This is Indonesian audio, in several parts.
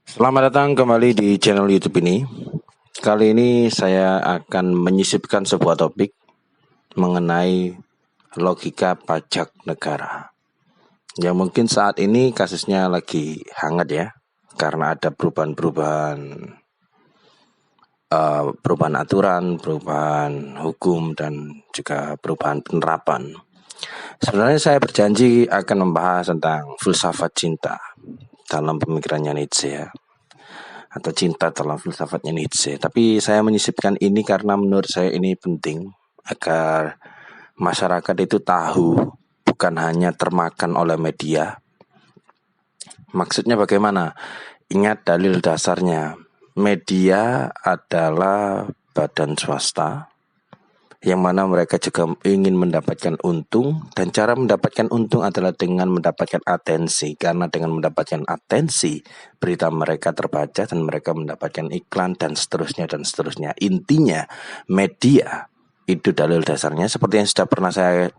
Selamat datang kembali di channel YouTube ini. Kali ini saya akan menyisipkan sebuah topik mengenai logika pajak negara. Yang mungkin saat ini kasusnya lagi hangat ya, karena ada perubahan aturan, perubahan hukum, dan juga perubahan penerapan. Sebenarnya saya berjanji akan membahas tentang filsafat cinta dalam pemikirannya Nietzsche ya, atau cinta dalam filsafatnya Nietzsche. Tapi saya menyisipkan ini karena menurut saya ini penting agar masyarakat itu tahu, bukan hanya termakan oleh media. Maksudnya bagaimana? Ingat dalil dasarnya. Media adalah badan swasta yang mana mereka juga ingin mendapatkan untung, dan cara mendapatkan untung adalah dengan mendapatkan atensi, karena dengan mendapatkan atensi berita mereka terbaca dan mereka mendapatkan iklan dan seterusnya dan seterusnya. Intinya media itu dalil dasarnya, seperti yang sudah pernah saya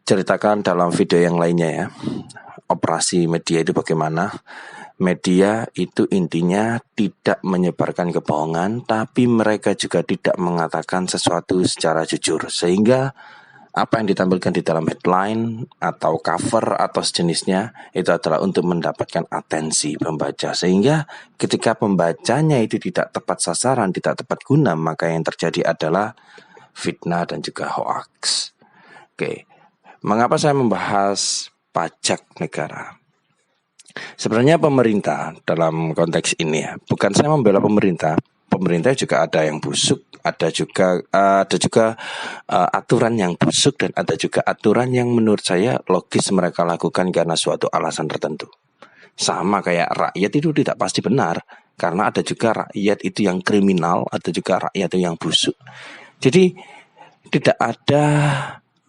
ceritakan dalam video yang lainnya ya. Operasi media itu bagaimana? Media itu intinya tidak menyebarkan kebohongan, tapi mereka juga tidak mengatakan sesuatu secara jujur. Sehingga apa yang ditampilkan di dalam headline atau cover atau sejenisnya itu adalah untuk mendapatkan atensi pembaca. Sehingga ketika pembacanya itu tidak tepat sasaran, tidak tepat guna, maka yang terjadi adalah fitnah dan juga hoax. Oke, mengapa saya membahas pajak negara? Sebenarnya pemerintah dalam konteks ini ya, bukan saya membela pemerintah. Pemerintah juga ada yang busuk, ada juga aturan yang busuk, dan ada juga aturan yang menurut saya logis mereka lakukan karena suatu alasan tertentu. Sama kayak rakyat itu tidak pasti benar, karena ada juga rakyat itu yang kriminal, ada juga rakyat itu yang busuk. Jadi tidak ada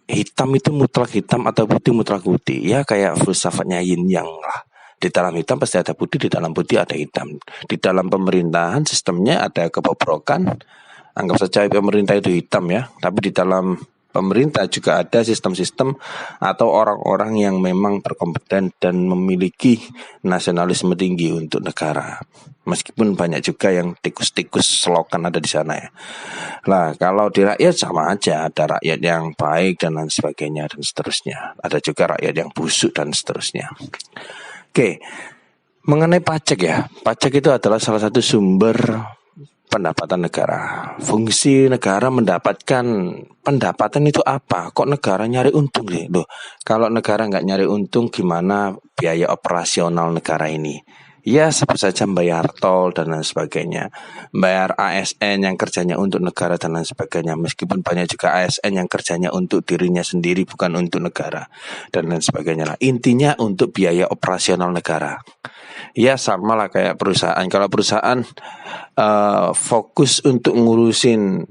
hitam itu mutlak hitam atau putih mutlak putih. Ya kayak filsafatnya yin yang lah. Di dalam hitam pasti ada putih, di dalam putih ada hitam. Di dalam pemerintahan sistemnya ada kebobrokan. Anggap saja pemerintah itu hitam ya. Tapi di dalam pemerintah juga ada sistem-sistem atau orang-orang yang memang berkompeten dan memiliki nasionalisme tinggi untuk negara. Meskipun banyak juga yang tikus-tikus selokan ada di sana ya. Lah kalau di rakyat sama aja, ada rakyat yang baik dan lain sebagainya dan seterusnya. Ada juga rakyat yang busuk dan seterusnya. Oke, mengenai pajak ya, pajak itu adalah salah satu sumber pendapatan negara. Fungsi negara mendapatkan pendapatan itu apa? Kok negara nyari untung sih? Loh, kalau negara nggak nyari untung, gimana biaya operasional negara ini? Ya sebut saja bayar tol dan lain sebagainya, bayar ASN yang kerjanya untuk negara dan lain sebagainya. Meskipun banyak juga ASN yang kerjanya untuk dirinya sendiri, bukan untuk negara dan lain sebagainya lah. Intinya untuk biaya operasional negara. Ya sama lah kayak perusahaan. Kalau perusahaan fokus untuk ngurusin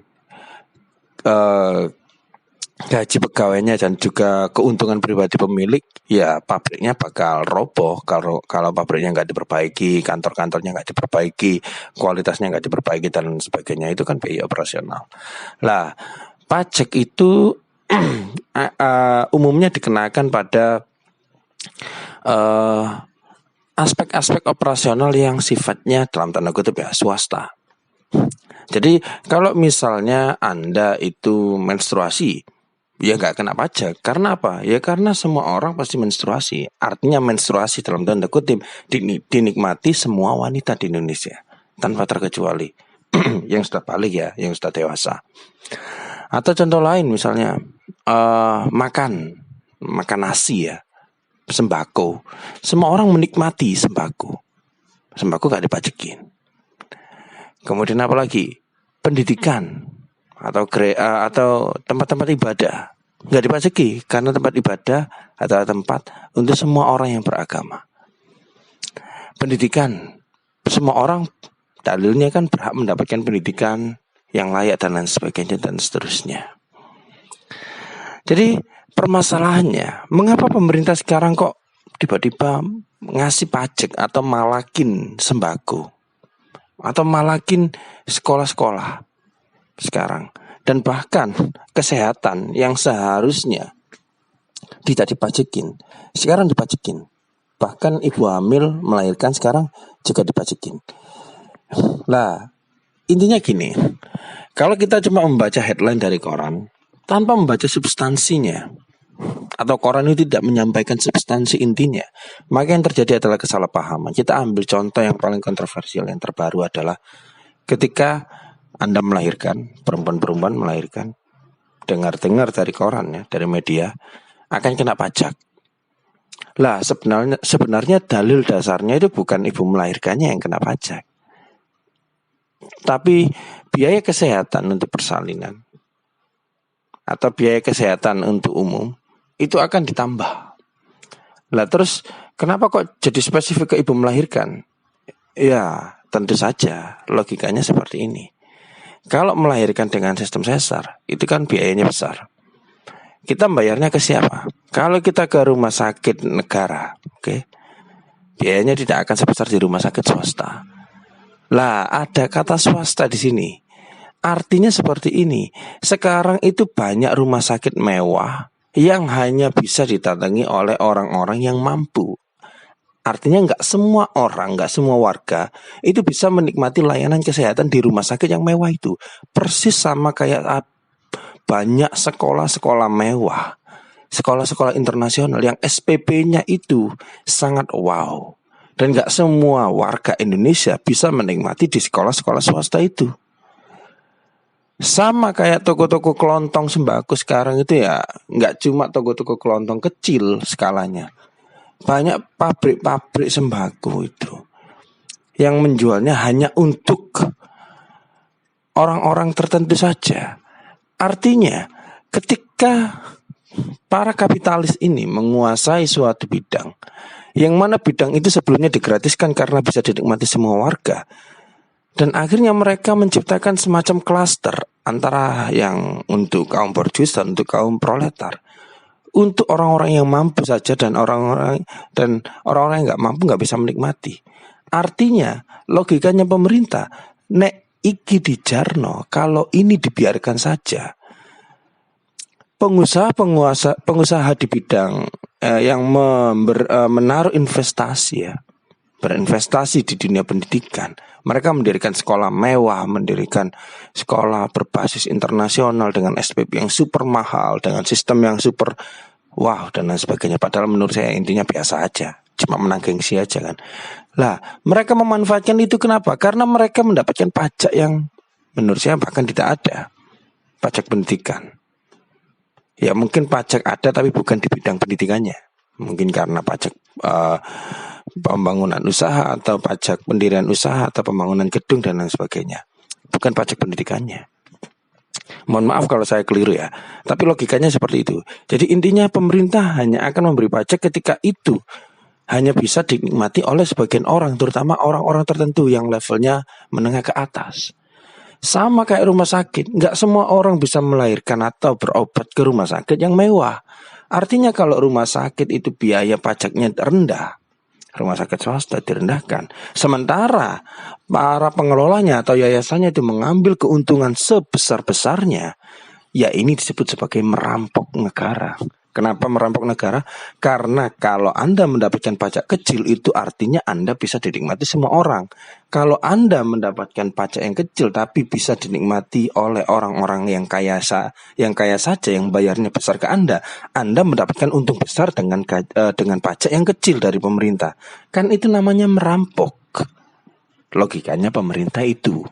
gaji pegawainya dan juga keuntungan pribadi pemilik, ya pabriknya bakal roboh kalau pabriknya nggak diperbaiki, kantor-kantornya nggak diperbaiki, kualitasnya nggak diperbaiki dan sebagainya. Itu kan biaya operasional. Lah pajak itu umumnya dikenakan pada aspek-aspek operasional yang sifatnya dalam tanda kutip ya swasta. Jadi kalau misalnya Anda itu menstruasi, ya nggak kena pajak. Karena apa? Ya karena semua orang pasti menstruasi. Artinya menstruasi dalam tanda kutip dinikmati semua wanita di Indonesia tanpa terkecuali. Yang sudah balik ya, yang sudah dewasa. Atau contoh lain misalnya makan nasi ya, sembako. Semua orang menikmati sembako. Sembako gak dipajakin. Kemudian apa lagi? Pendidikan atau tempat-tempat ibadah nggak dipajaki, karena tempat ibadah adalah tempat untuk semua orang yang beragama. Pendidikan, semua orang dalilnya kan berhak mendapatkan pendidikan yang layak dan lain sebagainya dan seterusnya. Jadi permasalahannya, mengapa pemerintah sekarang kok tiba-tiba ngasih pajak atau malakin sembako atau malakin sekolah-sekolah sekarang, dan bahkan kesehatan yang seharusnya tidak dipajakin sekarang dipajakin. Bahkan ibu hamil melahirkan sekarang juga dipajakin. Lah, intinya gini, kalau kita cuma membaca headline dari koran tanpa membaca substansinya, atau koran itu tidak menyampaikan substansi intinya, maka yang terjadi adalah kesalahpahaman. Kita ambil contoh yang paling kontroversial, yang terbaru adalah ketika Anda melahirkan, perempuan-perempuan melahirkan, dengar-dengar dari koran ya, dari media, akan kena pajak. Lah sebenarnya dalil dasarnya itu bukan ibu melahirkannya yang kena pajak, tapi biaya kesehatan untuk persalinan atau biaya kesehatan untuk umum itu akan ditambah. Lah terus kenapa kok jadi spesifik ke ibu melahirkan? Ya tentu saja logikanya seperti ini. Kalau melahirkan dengan sistem sesar itu kan biayanya besar. Kita bayarnya ke siapa? Kalau kita ke rumah sakit negara, oke, biayanya tidak akan sebesar di rumah sakit swasta. Lah ada kata swasta di sini. Artinya seperti ini. Sekarang itu banyak rumah sakit mewah yang hanya bisa didatangi oleh orang-orang yang mampu. Artinya nggak semua orang, nggak semua warga itu bisa menikmati layanan kesehatan di rumah sakit yang mewah itu. Persis sama kayak banyak sekolah-sekolah mewah, sekolah-sekolah internasional yang SPP-nya itu sangat wow. Dan gak semua warga Indonesia bisa menikmati di sekolah-sekolah swasta itu. Sama kayak toko-toko kelontong sembako sekarang itu ya, gak cuma toko-toko kelontong kecil skalanya. Banyak pabrik-pabrik sembako itu yang menjualnya hanya untuk orang-orang tertentu saja. Artinya ketika para kapitalis ini menguasai suatu bidang, yang mana bidang itu sebelumnya digratiskan karena bisa dinikmati semua warga, dan akhirnya mereka menciptakan semacam klaster antara yang untuk kaum borjuis dan untuk kaum proletar, untuk orang-orang yang mampu saja dan orang-orang yang nggak mampu nggak bisa menikmati. Artinya logikanya pemerintah, nek iki dijarno, kalau ini dibiarkan saja, pengusaha di bidang yang menaruh investasi ya, berinvestasi di dunia pendidikan, mereka mendirikan sekolah mewah, mendirikan sekolah berbasis internasional dengan SPP yang super mahal, dengan sistem yang super wow dan lain sebagainya. Padahal menurut saya intinya biasa aja, cuma menang gengsi aja kan. Lah mereka memanfaatkan itu kenapa? Karena mereka mendapatkan pajak yang menurut saya bahkan tidak ada, pajak pendidikan. Ya mungkin pajak ada tapi bukan di bidang pendidikannya. Mungkin karena pajak pembangunan usaha atau pajak pendirian usaha atau pembangunan gedung dan lain sebagainya. Bukan pajak pendidikannya. Mohon maaf kalau saya keliru ya, tapi logikanya seperti itu. Jadi intinya pemerintah hanya akan memberi pajak ketika itu hanya bisa dinikmati oleh sebagian orang, terutama orang-orang tertentu yang levelnya menengah ke atas. Sama kayak rumah sakit, nggak semua orang bisa melahirkan atau berobat ke rumah sakit yang mewah. Artinya kalau rumah sakit itu biaya pajaknya rendah, rumah sakit swasta direndahkan. Sementara para pengelolanya atau yayasannya itu mengambil keuntungan sebesar-besarnya, ya ini disebut sebagai merampok negara. Kenapa merampok negara? Karena kalau Anda mendapatkan pajak kecil itu artinya Anda bisa dinikmati semua orang. Kalau Anda mendapatkan pajak yang kecil tapi bisa dinikmati oleh orang-orang yang kaya saja, yang bayarnya besar ke Anda mendapatkan untung besar dengan pajak yang kecil dari pemerintah. Kan itu namanya merampok. Logikanya pemerintah itu.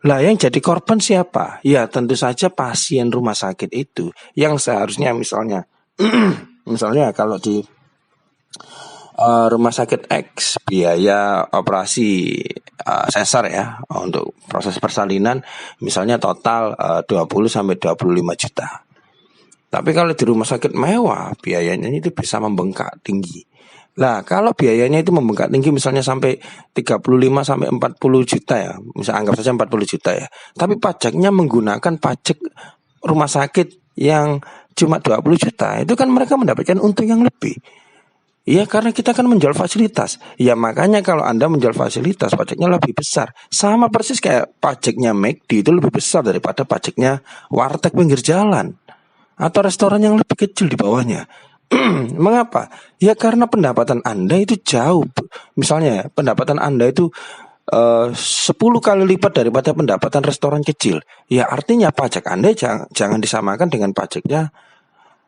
Lah yang jadi korban siapa? Ya tentu saja pasien rumah sakit itu, yang seharusnya misalnya kalau di rumah sakit X biaya operasi sesar ya untuk proses persalinan misalnya total 20-25 juta. Tapi kalau di rumah sakit mewah biayanya itu bisa membengkak tinggi. Lah kalau biayanya itu membengkak tinggi misalnya sampai 35-40 juta ya, misal anggap saja 40 juta ya, tapi pajaknya menggunakan pajak rumah sakit yang cuma 20 juta, itu kan mereka mendapatkan untung yang lebih. Ya karena kita kan menjual fasilitas. Ya makanya kalau Anda menjual fasilitas pajaknya lebih besar. Sama persis kayak pajaknya McD itu lebih besar daripada pajaknya warteg pinggir jalan atau restoran yang lebih kecil di bawahnya. Mengapa? Ya karena pendapatan Anda itu jauh. Misalnya pendapatan Anda itu 10 kali lipat daripada pendapatan restoran kecil. Ya artinya pajak Anda jangan disamakan dengan pajaknya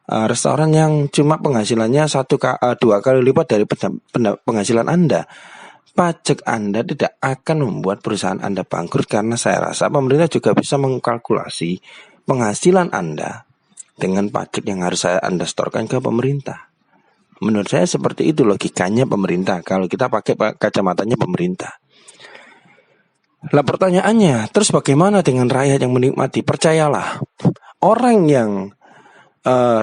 restoran yang cuma penghasilannya 2 kali lipat dari penghasilan Anda. Pajak Anda tidak akan membuat perusahaan Anda bangkrut, karena saya rasa pemerintah juga bisa mengkalkulasi penghasilan Anda dengan pajak yang harus Anda setorkan ke pemerintah. Menurut saya seperti itu logikanya pemerintah, kalau kita pakai kacamatanya pemerintah. Lah pertanyaannya, terus bagaimana dengan rakyat yang menikmati? Percayalah, orang yang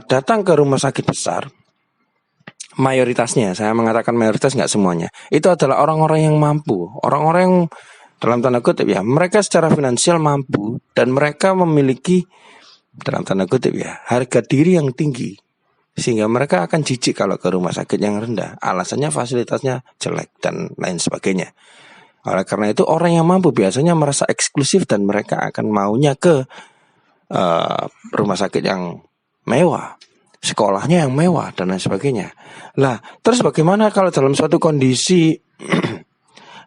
datang ke rumah sakit besar, mayoritasnya, saya mengatakan mayoritas, nggak semuanya, itu adalah orang-orang yang mampu. Orang-orang yang dalam tanda kutip ya, mereka secara finansial mampu dan mereka memiliki dalam tanda kutip ya harga diri yang tinggi, sehingga mereka akan jijik kalau ke rumah sakit yang rendah. Alasannya fasilitasnya jelek dan lain sebagainya. Oleh karena itu orang yang mampu biasanya merasa eksklusif dan mereka akan maunya ke rumah sakit yang mewah, sekolahnya yang mewah dan lain sebagainya. Lah terus bagaimana kalau dalam suatu kondisi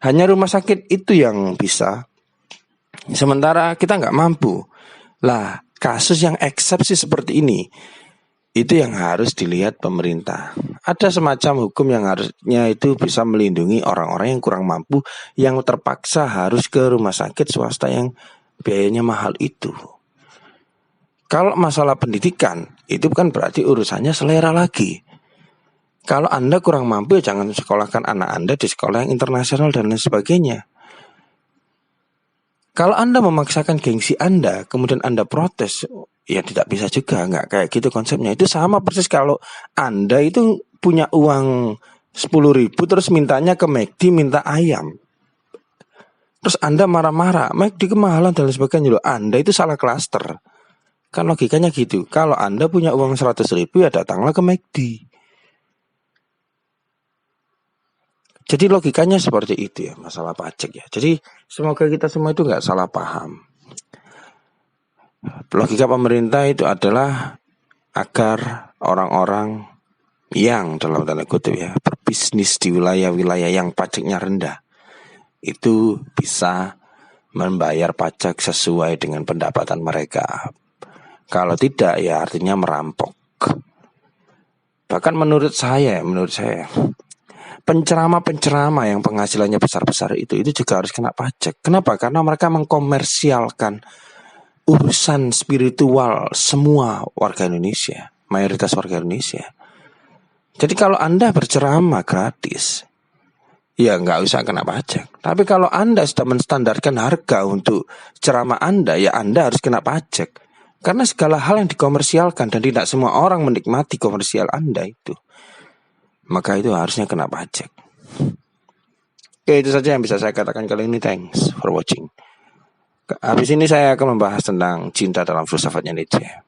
hanya rumah sakit itu yang bisa, sementara kita nggak mampu? Lah kasus yang eksepsi seperti ini, itu yang harus dilihat pemerintah. Ada semacam hukum yang harusnya itu bisa melindungi orang-orang yang kurang mampu, yang terpaksa harus ke rumah sakit swasta yang biayanya mahal itu. Kalau masalah pendidikan, itu kan berarti urusannya selera lagi. Kalau Anda kurang mampu, ya jangan sekolahkan anak Anda di sekolah yang internasional dan lain sebagainya. Kalau Anda memaksakan gengsi Anda, kemudian Anda protes, ya tidak bisa juga, nggak kayak gitu konsepnya. Itu sama persis kalau Anda itu punya uang 10.000 terus mintanya ke McD, minta ayam. Terus Anda marah-marah, McD kemahalan dan lain sebagainya. Loh, Anda itu salah klaster. Kan logikanya gitu. Kalau Anda punya uang 100.000, ya datanglah ke McD. Jadi logikanya seperti itu ya, masalah pajak ya. Jadi semoga kita semua itu nggak salah paham. Logika pemerintah itu adalah agar orang-orang yang dalam tanda kutip ya berbisnis di wilayah-wilayah yang pajaknya rendah itu bisa membayar pajak sesuai dengan pendapatan mereka. Kalau tidak ya artinya merampok. Bahkan menurut saya penceramah-penceramah yang penghasilannya besar-besar itu juga harus kena pajak. Kenapa? Karena mereka mengkomersialkan urusan spiritual semua warga Indonesia, mayoritas warga Indonesia. Jadi kalau Anda berceramah gratis, ya nggak usah kena pajak. Tapi kalau Anda sudah menstandarkan harga untuk ceramah Anda, ya Anda harus kena pajak. Karena segala hal yang dikomersialkan dan tidak semua orang menikmati komersial Anda itu, maka itu harusnya kena pajak. Oke, itu saja yang bisa saya katakan kali ini. Thanks for watching. Habis ini saya akan membahas tentang cinta dalam filsafatnya Nietzsche.